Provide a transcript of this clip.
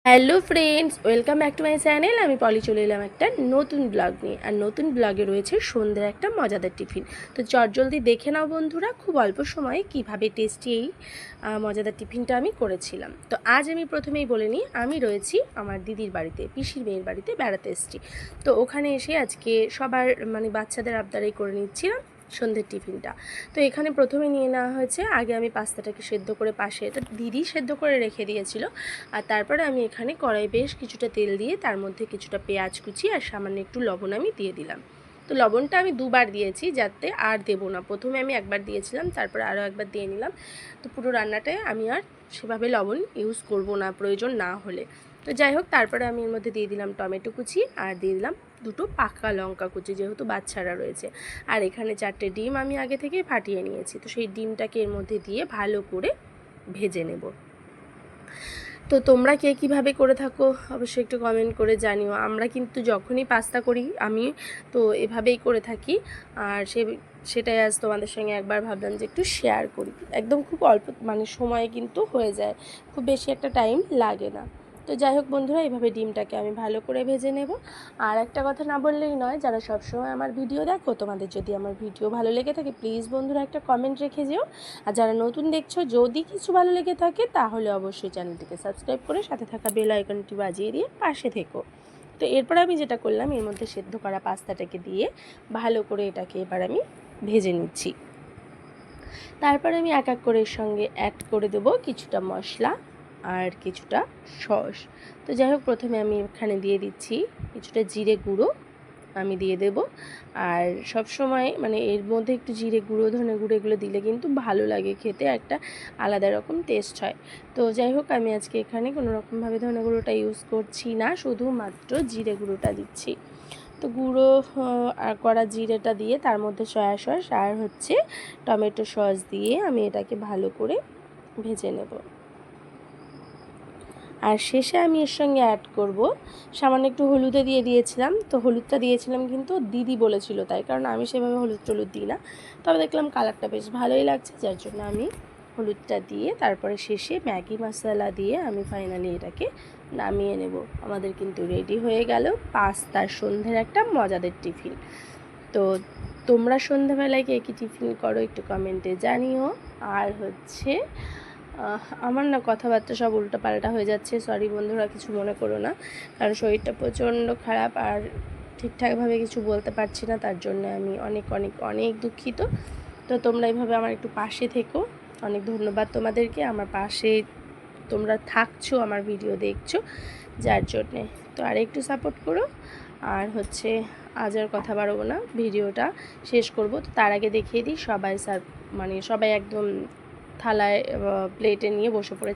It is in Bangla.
Hello friends, welcome back to my channel. আমি পলি চলে এলাম একটা নতুন ব্লগ নিয়ে। আর নতুন ব্লগে রয়েছে সন্ধ্যের একটা মজাদার টিফিন। তো চটজলদি দেখে নাও বন্ধুরা, খুব অল্প সময়ে কীভাবে টেস্টি এই মজাদার টিফিনটা আমি করেছিলাম। তো আজ আমি প্রথমেই বলে নিই, আমি রয়েছি আমার দিদির বাড়িতে, পিসির মেয়ের বাড়িতে বেড়াতে এসেছি। তো ওখানে এসে আজকে সবার বাচ্চাদের আবদারাই করে নিচ্ছিলাম সন্ধ্যের টিফিনটা। তো এখানে প্রথমে নিয়ে নেওয়া হয়েছে, আগে আমি পাস্তাটাকে সেদ্ধ করে পাশে, এটা দিদি সেদ্ধ করে রেখে দিয়েছিল। আর তারপরে আমি এখানে কড়াই বেশ কিছুটা তেল দিয়ে তার মধ্যে কিছুটা পেঁয়াজ কুচি আর সামান্য একটু লবণ আমি দিয়ে দিলাম। তো লবণটা আমি দুবার দিয়েছি, যাতে আর দেবো না। প্রথমে আমি একবার দিয়েছিলাম, তারপরে আরও একবার দিয়ে নিলাম। তো পুরো রান্নাটায় আমি আর সেভাবে লবণ ইউজ করব না প্রয়োজন না হলে। তো যাই হোক, তারপরে আমি এর মধ্যে দিয়ে দিলাম টমেটো কুচি আর দিয়ে দিলাম দুটো পাকা লঙ্কা কুচি, যেহেতু বাচ্চারা রয়েছে। আর এখানে 4টে ডিম আমি আগে থেকে ফাটিয়ে নিয়েছি। তো সেই ডিমটাকে এর মধ্যে দিয়ে ভালো করে ভেজে নেব। তো তোমরা কে কীভাবে করে থাকো অবশ্যই একটু কমেন্ট করে জানিও। আমরা কিন্তু যখনই পাস্তা করি আমি তো এভাবেই করে থাকি। আর সেটাই আজ তোমাদের সঙ্গে একবার ভাবলাম যে একটু শেয়ার করি। একদম খুব অল্প সময়ে কিন্তু হয়ে যায়, খুব বেশি একটা টাইম লাগে না। তো যাই হোক বন্ধুরা, এইভাবে ডিমটাকে আমি ভালো করে ভেজে নেব। আর একটা কথা না বললেই নয়, যারা সবসময় আমার ভিডিও দেখো, তোমাদের যদি আমার ভিডিও ভালো লেগে থাকে প্লিজ বন্ধুরা একটা কমেন্ট রেখে যেও। আর যারা নতুন দেখছো, যদি কিছু ভালো লেগে থাকে তাহলে অবশ্যই চ্যানেলটিকে সাবস্ক্রাইব করে সাথে থাকা বেল আইকনটি বাজিয়ে দিয়ে পাশে থেকো। তো এরপর আমি যেটা করলাম, এর মধ্যে সেদ্ধ করা পাস্তাটাকে দিয়ে ভালো করে এটাকে এবার আমি ভেজে নিচ্ছি। তারপর আমি এক এক করে এর সঙ্গে অ্যাড করে দেবো কিছুটা মশলা আর কিছুটা সস। তো যাই হোক, প্রথমে আমি এখানে দিয়ে দিচ্ছি কিছুটা জিরে গুঁড়ো আমি দিয়ে দেব। আর সব সময় এর মধ্যে একটু জিরে গুঁড়ো, ধনে গুঁড়ো এগুলো দিলে কিন্তু ভালো লাগে খেতে, একটা আলাদা রকম টেস্ট হয়। তো যাই হোক, আমি আজকে এখানে কোনো রকমভাবে ধনে গুঁড়োটা ইউজ করছি না, শুধুমাত্র জিরে গুঁড়োটা দিচ্ছি। তো গুঁড়ো করা জিরেটা দিয়ে তার মধ্যে সয়া সস আর টমেটো সস দিয়ে আমি এটাকে ভালো করে ভেজে নেব। আর শেষে আমি এর সঙ্গে অ্যাড করব সামান্য একটু হলুদে দিয়ে দিয়েছিলাম। তো হলুদটা দিয়েছিলাম কিন্তু দিদি বলেছিল তাই, কারণ আমি সেভাবে হলুদ টলুদ দিই না। তবে দেখলাম কালারটা বেশ ভালোই লাগছে, যার জন্য আমি হলুদটা দিয়ে তারপরে শেষে ম্যাগি মশলা দিয়ে আমি ফাইনালি এটাকে নামিয়ে নেব। আমাদের কিন্তু রেডি হয়ে গেল পাস্তার সন্ধ্যের একটা মজাদার টিফিন। তো তোমরা সন্ধ্যাবেলায় কে কী টিফিন করো একটু কমেন্টে জানিও। আর আমার না কথাবার্তা সব উল্টোপাল্টা হয়ে যাচ্ছে, সরি বন্ধুরা, কিছু মনে করো না, কারণ শরীরটা প্রচণ্ড খারাপ আর ঠিকঠাকভাবে কিছু বলতে পারছি না, তার জন্য আমি অনেক অনেক অনেক দুঃখিত। তো তোমরা এইভাবে আমার একটু পাশে থেকো। অনেক ধন্যবাদ তোমাদেরকে, আমার পাশে তোমরা থাকছো, আমার ভিডিও দেখছো, যার জন্যে তো আর একটু সাপোর্ট করো। আর আজ আর কথা বাড়বো না, ভিডিওটা শেষ করব। তো তার আগে দেখিয়ে দিই, সবাই সবাই একদম থালায় প্লেটে নিয়ে বসে পড়ে